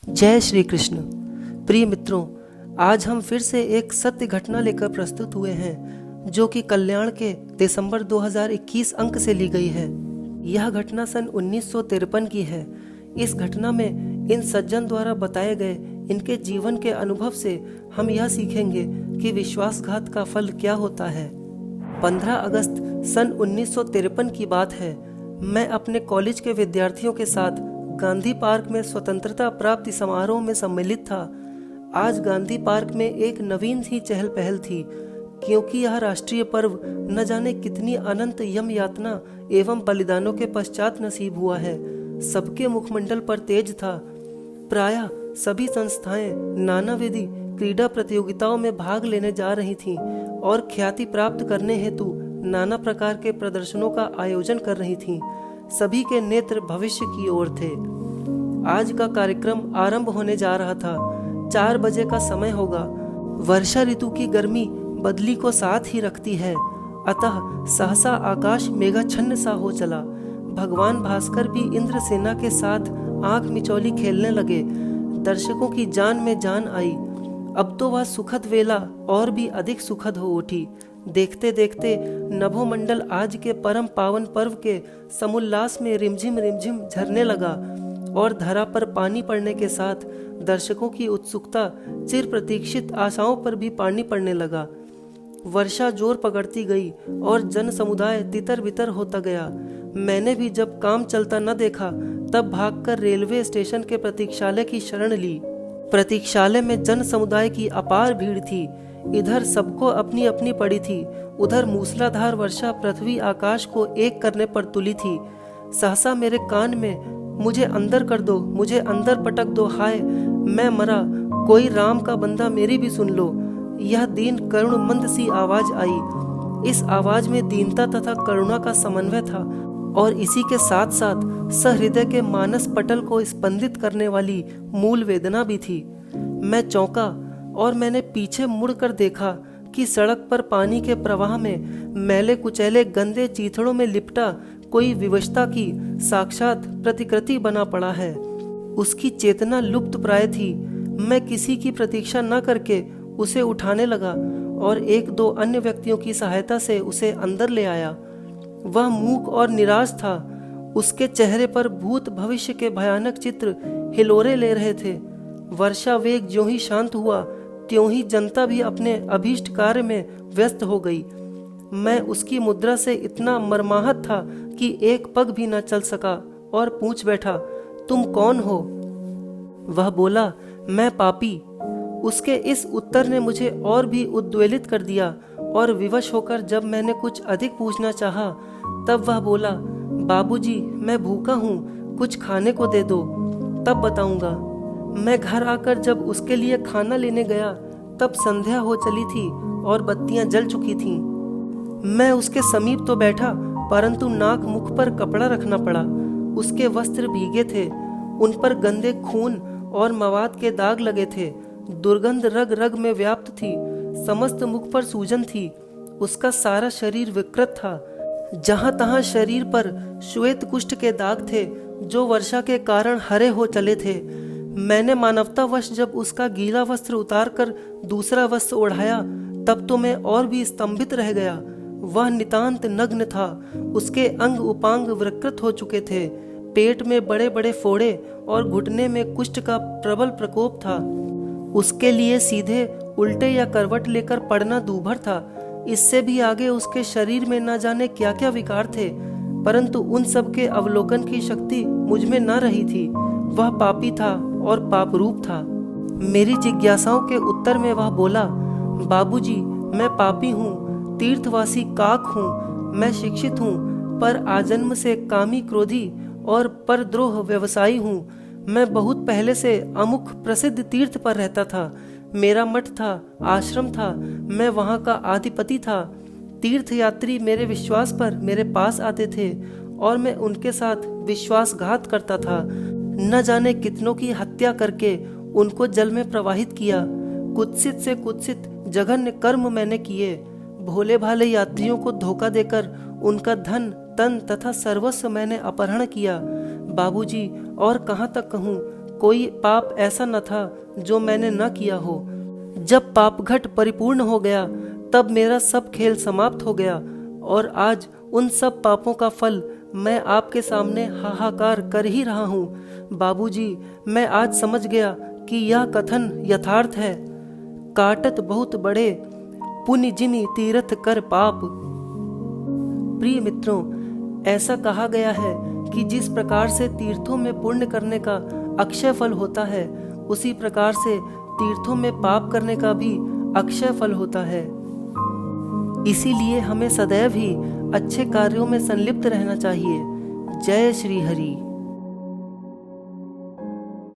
जय श्री कृष्ण। प्रिय मित्रों, आज हम फिर से एक सत्य घटना लेकर प्रस्तुत हुए हैं जो कि कल्याण के दिसंबर 2021 अंक से ली गई है। यह घटना सन 1953 की है। इस घटना में इन सज्जन द्वारा बताए गए इनके जीवन के अनुभव से हम यह सीखेंगे कि विश्वासघात का फल क्या होता है। 15 अगस्त सन 1953 की बात है। मैं अपने कॉलेज के विद्यार्थियों के साथ गांधी पार्क में स्वतंत्रता प्राप्ति समारोह में सम्मिलित था। आज गांधी पार्क में एक नवीन सी चहल पहल थी, क्योंकि यह राष्ट्रीय पर्व न जाने कितनी अनंत यम यातना एवं बलिदानों के पश्चात नसीब हुआ है। सबके मुखमंडल पर तेज था। प्रायः सभी संस्थाएं नानाविधि क्रीड़ा प्रतियोगिताओं में भाग लेने जा रही थीं और ख्याति प्राप्त करने हेतु नाना प्रकार के प्रदर्शनों का आयोजन कर रही थीं। सभी के नेत्र भविष्य की ओर थे। आज का कार्यक्रम आरंभ होने जा रहा था। 4 बजे का समय होगा। वर्षा ऋतु की गर्मी बदली को साथ ही रखती है, अतः सहसा आकाश मेघाच्छन्न सा हो चला। भगवान भास्कर भी इंद्र सेना के साथ आंख मिचौली खेलने लगे। दर्शकों की जान में जान आई। अब तो वह सुखद वेला और भी अधिक सुखद हो उठी। देखते देखते नभोमंडल आज के परम पावन पर्व के समुल्लास में रिमझिम रिमझिम झरने लगा और धरा पर पानी पड़ने के साथ दर्शकों की उत्सुकता चिर प्रतीक्षित आशाओं पर भी पानी पड़ने लगा। वर्षा जोर पकड़ती गई और जन समुदाय तितर बितर होता गया। मैंने भी जब काम चलता न देखा तब भागकर रेलवे स्टेशन के प्रतीक्षालय की शरण ली। प्रतीक्षालय में जन समुदाय की अपार भीड़ थी। इधर सबको अपनी अपनी पड़ी थी, उधर मूसलाधार वर्षा पृथ्वी आकाश को एक करने पर तुली थी। सहसा मेरे कान में मुझे अंदर कर दो, मुझे अंदर पटक दो, हाय मैं मरा, कोई राम का बंदा मेरी भी सुन लो। यह दीन करुण मंद सी आवाज आई। इस आवाज में दीनता तथा करुणा का समन्वय था और इसी के साथ साथ सहृदय के मानस पटल को स्पंदित करने वाली मूल वेदना भी थी। मैं चौंका और मैंने पीछे मुड़कर देखा कि सड़क पर पानी के प्रवाह में मैले कुचैले गंदे चीथड़ों में लिपटा कोई विवशता की साक्षात प्रतिकृति बना पड़ा है। उसकी चेतना लुप्त प्राय थी। मैं किसी की प्रतीक्षा न करके उसे उठाने लगा और 1-2 अन्य व्यक्तियों की सहायता से उसे अंदर ले आया। वह मूक और निराश था। उसके चेहरे पर भूत भविष्य के भयानक चित्र हिलोरे ले रहे थे। वर्षा वेग ज्यों ही शांत हुआ त्यों ही जनता भी अपने अभीष्ट कार्य में व्यस्त हो गई। मैं उसकी मुद्रा से इतना मर्माहत था कि एक पग भी न चल सका और पूछ बैठा, तुम कौन हो? वह बोला, मैं पापी। उसके इस उत्तर ने मुझे और भी उद्वेलित कर दिया और विवश होकर जब मैंने कुछ अधिक पूछना चाहा तब वह बोला, बाबूजी मैं भूखा हूँ, कुछ खाने को दे दो, तब बताऊंगा। मैं घर आकर जब उसके लिए खाना लेने गया तब संध्या हो चली थी और बत्तियां जल चुकी थीं। मैं उसके समीप तो बैठा, परंतु नाक मुख पर कपड़ा रखना पड़ा। उसके वस्त्र भीगे थे, उन पर गंदे खून और मवाद के दाग लगे थे। दुर्गंध रग रग में व्याप्त थी। समस्त मुख पर सूजन थी। उसका सारा शरीर विकृत था। जहां तहां शरीर पर श्वेत कुष्ठ के दाग थे जो वर्षा के कारण हरे हो चले थे। मैंने मानवतावश जब उसका गीला वस्त्र उतारकर दूसरा वस्त्र ओढ़ाया तब तो मैं और भी स्तंभित रह गया। वह नितांत नग्न था। उसके अंग उपांग विकृत हो चुके थे। पेट में बड़े बड़े फोड़े और घुटने में कुष्ठ का प्रबल प्रकोप था। उसके लिए सीधे उल्टे या करवट लेकर पड़ना दूभर था। इससे भी आगे उसके शरीर में न जाने क्या क्या विकार थे, परंतु उन सब के अवलोकन की शक्ति मुझ में न रही थी। वह पापी था और पापरूप था। मेरी जिज्ञासाओं के उत्तर में वह बोला, बाबूजी मैं पापी हूँ, तीर्थवासी काक हूँ, मैं शिक्षित हूँ, पर आजन्म से कामी क्रोधी और परद्रोह व्यवसायी हूँ। मैं बहुत पहले से अमुक प्रसिद्ध तीर्थ पर रहता था। मेरा मठ था, आश्रम था, मैं वहाँ का अधिपति था। तीर्थ यात्री मेरे विश्वास पर मेरे पास आते थे और मैं उनके साथ विश्वासघात करता था। न जाने कितनों की हत्या करके उनको जल में प्रवाहित किया। कुत्सित से कुत्सित जघन्य कर्म मैंने किए। भोले भाले यात्रियों को धोखा देकर उनका धन तन तथा सर्वस्व मैंने अपहरण किया। बाबूजी और कहाँ तक कहूँ, कोई पाप ऐसा न था जो मैंने न किया हो। जब पापघट परिपूर्ण हो गया तब मेरा सब खेल समाप्त हो गया और आज उन सब पापों का फल मैं आपके सामने हाहाकार कर ही रहा हूँ। बाबूजी, मैं आज समझ गया कि यह कथन यथार्थ है, काटत बहुत बड़े पुण्य जिनि तीर्थ कर पाप। प्रिय मित्रों, ऐसा कहा गया है कि जिस प्रकार से तीर्थों में पुण्य करने का अक्षय फल होता है, उसी प्रकार से तीर्थों में पाप करने का भी अक्षय फल होता है। इसीलिए हमें सदैव ही अच्छे कार्यों में संलिप्त रहना चाहिए। जय श्री हरि।